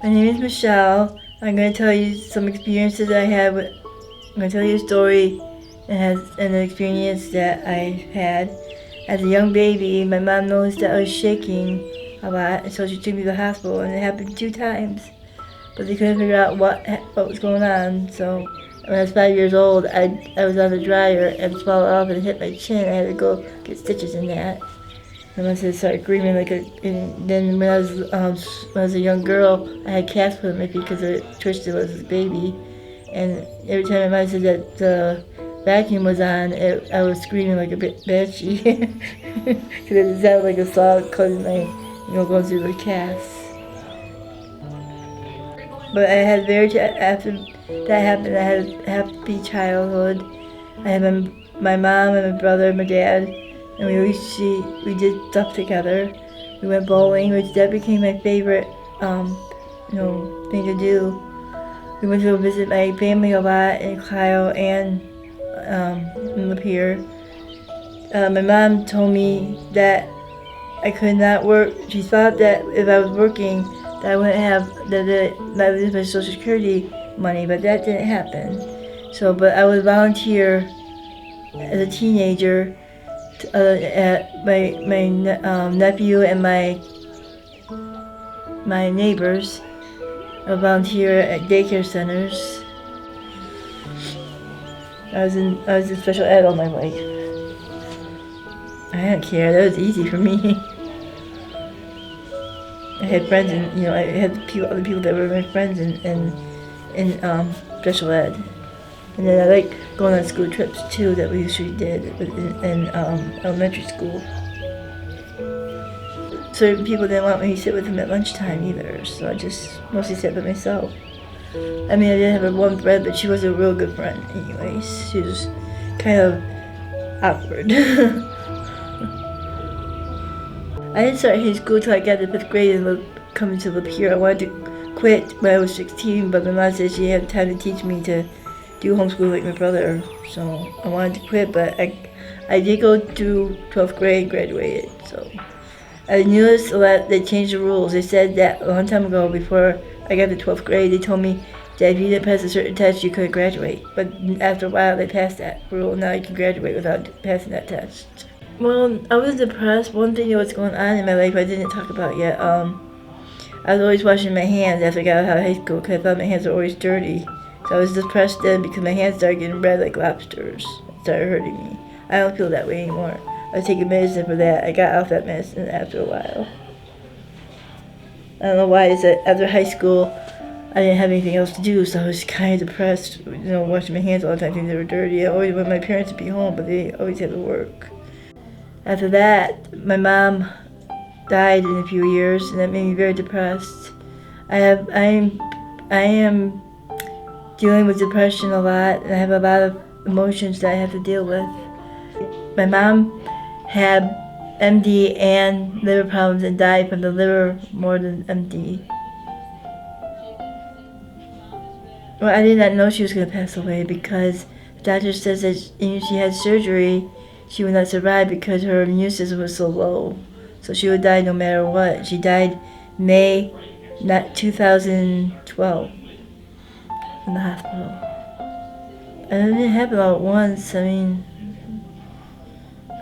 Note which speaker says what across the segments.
Speaker 1: My name is Michelle. I'm going to tell you some experiences I had with. I'm going to tell you a story and an experience that I had. As a young baby, my mom noticed that I was shaking a lot, and so she took me to the hospital, and it happened 2 times. But they couldn't figure out what was going on. So when I was 5 years old, I was on the dryer and swallowed off and hit my chin. I had to go get stitches in that. And once I started screaming and then when I was a young girl, I had cast put on my feet because it twisted as a baby. And every time my mom said that the vacuum was on, I was screaming like a banshee because it sounded like a saw cutting my, going through the cast. But I had after that happened, I had a happy childhood. I had my mom and my brother and my dad, and we did stuff together. We went bowling, which that became my favorite, thing to do. We went to go visit my family a lot in Ohio and in Lapeer. My mom told me that I could not work. She thought that if I was working, that I wouldn't have not lose my Social Security money, but that didn't happen. So, but I would volunteer as a teenager at my nephew and my neighbors. I would volunteer at daycare centers. I was in special ed all my life. I didn't care. That was easy for me. I had friends, and I had other people that were my friends in special ed. And then I like going on school trips too that we usually did in elementary school. Certain people didn't want me to sit with them at lunchtime either, so I just mostly sat by myself. I mean, I did have one friend, but she was a real good friend anyways. She was kind of awkward. I didn't start high school till I got to 5th grade and coming to Lapeer. I wanted to quit when I was 16, but my mom said she had time to teach me to do homeschool like my brother. So I wanted to quit, but I did go through 12th grade and graduated. So I noticed a lot. They changed the rules. They said that a long time ago, before I got to 12th grade, they told me that if you didn't pass a certain test, you couldn't graduate. But after a while, they passed that rule. Now you can graduate without passing that test. Well, I was depressed. One thing that was going on in my life I didn't talk about yet. I was always washing my hands after I got out of high school because I thought my hands were always dirty. So I was depressed then because my hands started getting red like lobsters. It started hurting me. I don't feel that way anymore. I was taking medicine for that. I got off that medicine after a while. I don't know why. It's that after high school, I didn't have anything else to do, so I was kind of depressed. Washing my hands all the time, thinking they were dirty. I always wanted my parents to be home, but they always had to work. After that, my mom died in a few years, and that made me very depressed. I am dealing with depression a lot, and I have a lot of emotions that I have to deal with. My mom had MD and liver problems and died from the liver more than MD. Well, I did not know she was going to pass away because the doctor says that if she had surgery, she would not survive because her immune system was so low. So she would die no matter what. She died May 2012 in the hospital. And it didn't happen all at once. I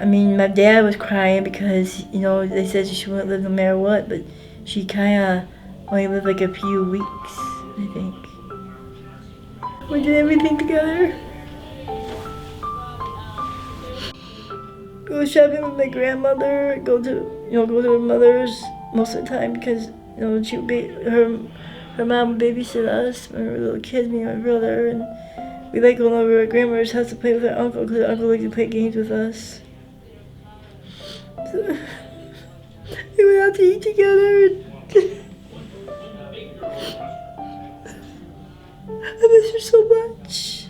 Speaker 1: mean, my dad was crying because, they said she wouldn't live no matter what, but she kind of only lived like a few weeks, I think. We did everything together. Go shopping with my grandmother, go to her mother's most of the time because, she would her mom would babysit us when we were little kids, me and my brother, and we liked going over to our grandmother's house to play with our uncle because our uncle liked to play games with us. So, we went out to eat together, and I miss her so much.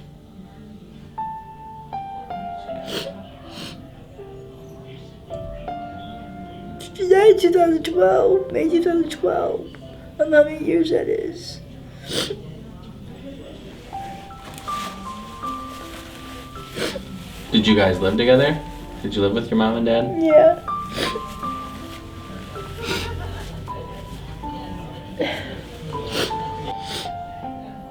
Speaker 1: She died in 2012, May 2012. I don't know how many years that is.
Speaker 2: Did you guys live together? Did you live with your mom and dad?
Speaker 1: Yeah.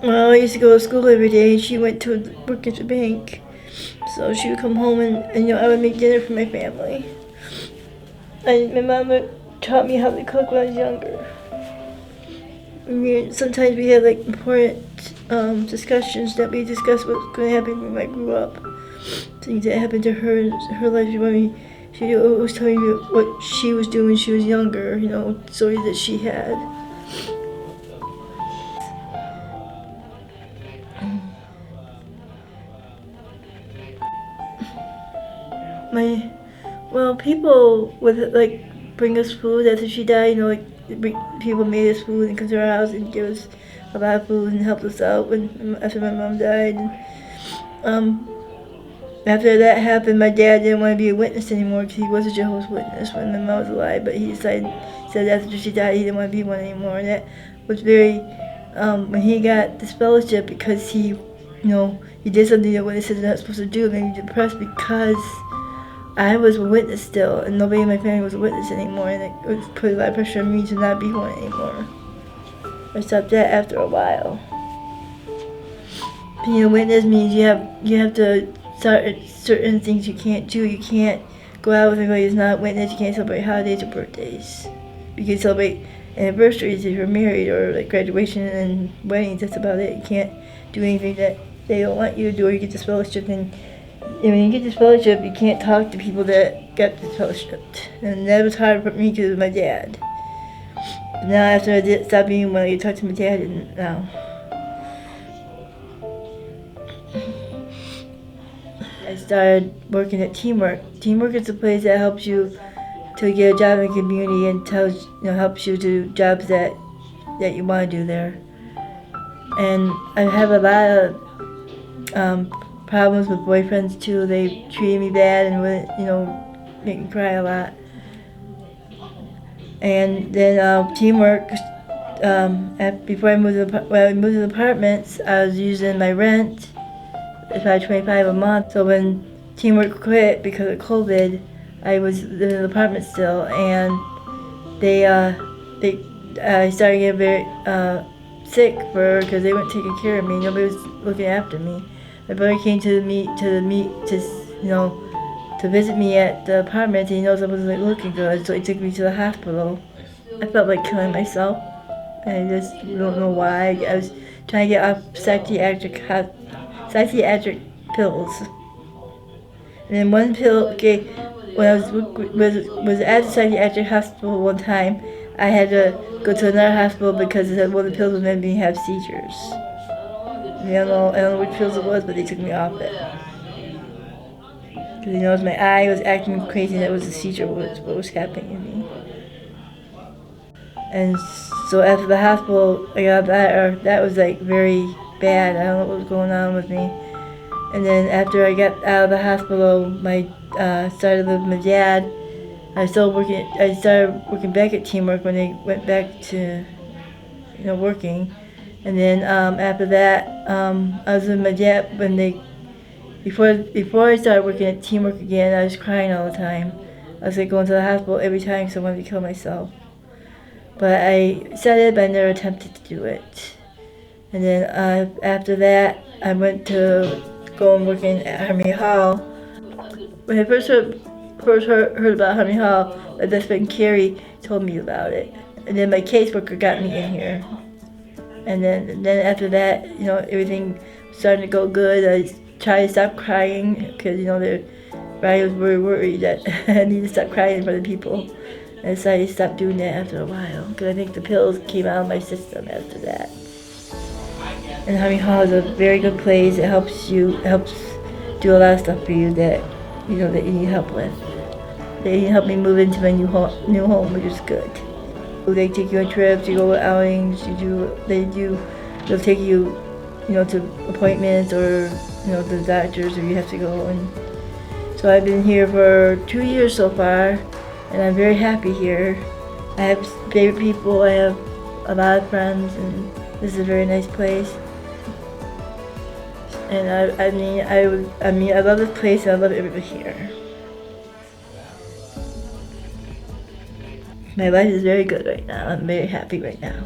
Speaker 1: Well, I used to go to school every day. She went to work at the bank. So she would come home and I would make dinner for my family. And my mom taught me how to cook when I was younger. Sometimes we had like important discussions that we discussed what's going to happen when I grew up. Things that happened to her in her life. She always telling me what she was doing when she was younger, stories that she had. People would like bring us food after she died. People made us food and come to our house and give us a lot of food and helped us out after my mom died. After that happened, my dad didn't want to be a witness anymore because he was a Jehovah's Witness when my mom was alive. But he said after she died, he didn't want to be one anymore. And that was very when he got disfellowship because he did something that witnesses are not supposed to do. It made me depressed because I was a witness still, and nobody in my family was a witness anymore, and it put a lot of pressure on me to not be one anymore. I stopped that after a while. Being a witness means you have to start certain things you can't do. You can't go out with anybody who's not a witness. You can't celebrate holidays or birthdays. You can celebrate anniversaries if you're married, or like graduation and weddings. That's about it. You can't do anything that they don't want you to do, or you get disfellowshipped. And when you get disfellowshipped, you can't talk to people that got disfellowshipped. And that was hard for me because of my dad. But now after I stopped being when I talked to my dad, and now I started working at Teamwork. Teamwork is a place that helps you to get a job in the community and helps you do jobs that you want to do there. And I have a lot of problems with boyfriends too. They treated me bad and would make me cry a lot. And then Teamwork. Before I moved to the apartments, I was using my rent. It's about $25 a month. So when Teamwork quit because of COVID, I was living in the apartment still, and I started getting very sick because they weren't taking care of me. Nobody was looking after me. My brother came to visit me at the apartment, and he knows I wasn't looking good, so he took me to the hospital. I felt like killing myself, and I just don't know why. I was trying to get off psychiatric pills. And then one pill, when I was at the psychiatric hospital one time, I had to go to another hospital because one of the pills was meant to have seizures. I don't know which pills it was, but they took me off it. Because my eye was acting crazy, and that was a seizure, what was happening to me. And so after the hospital, I got better. That was like very bad. I don't know what was going on with me. And then after I got out of the hospital, started living with my dad. I started working back at Teamwork when they went back to, working. And then after that, I was with my dad before I started working at Teamwork again. I was crying all the time. I was going to the hospital every time because I wanted to kill myself. But I said it, but I never attempted to do it. And then after that, I went to go and work in Harmony Hall. When I first heard about Harmony Hall, my best friend Carrie told me about it. And then my caseworker got me in here. And then after that, everything started to go good. I tried to stop crying because, I was very worried that I needed to stop crying in front of people. And I decided to stop doing that after a while because I think the pills came out of my system after that. And Harmony Hall is a very good place. It helps do a lot of stuff for you that that you need help with. They helped me move into my new home, which is good. They take you on trips, you go on outings, they'll take you, to appointments or, to the doctors if you have to go. And so I've been here for 2 years so far, and I'm very happy here. I have favorite people, I have a lot of friends, and this is a very nice place. And I love this place, and I love everybody here. My life is very good right now. I'm very happy right now.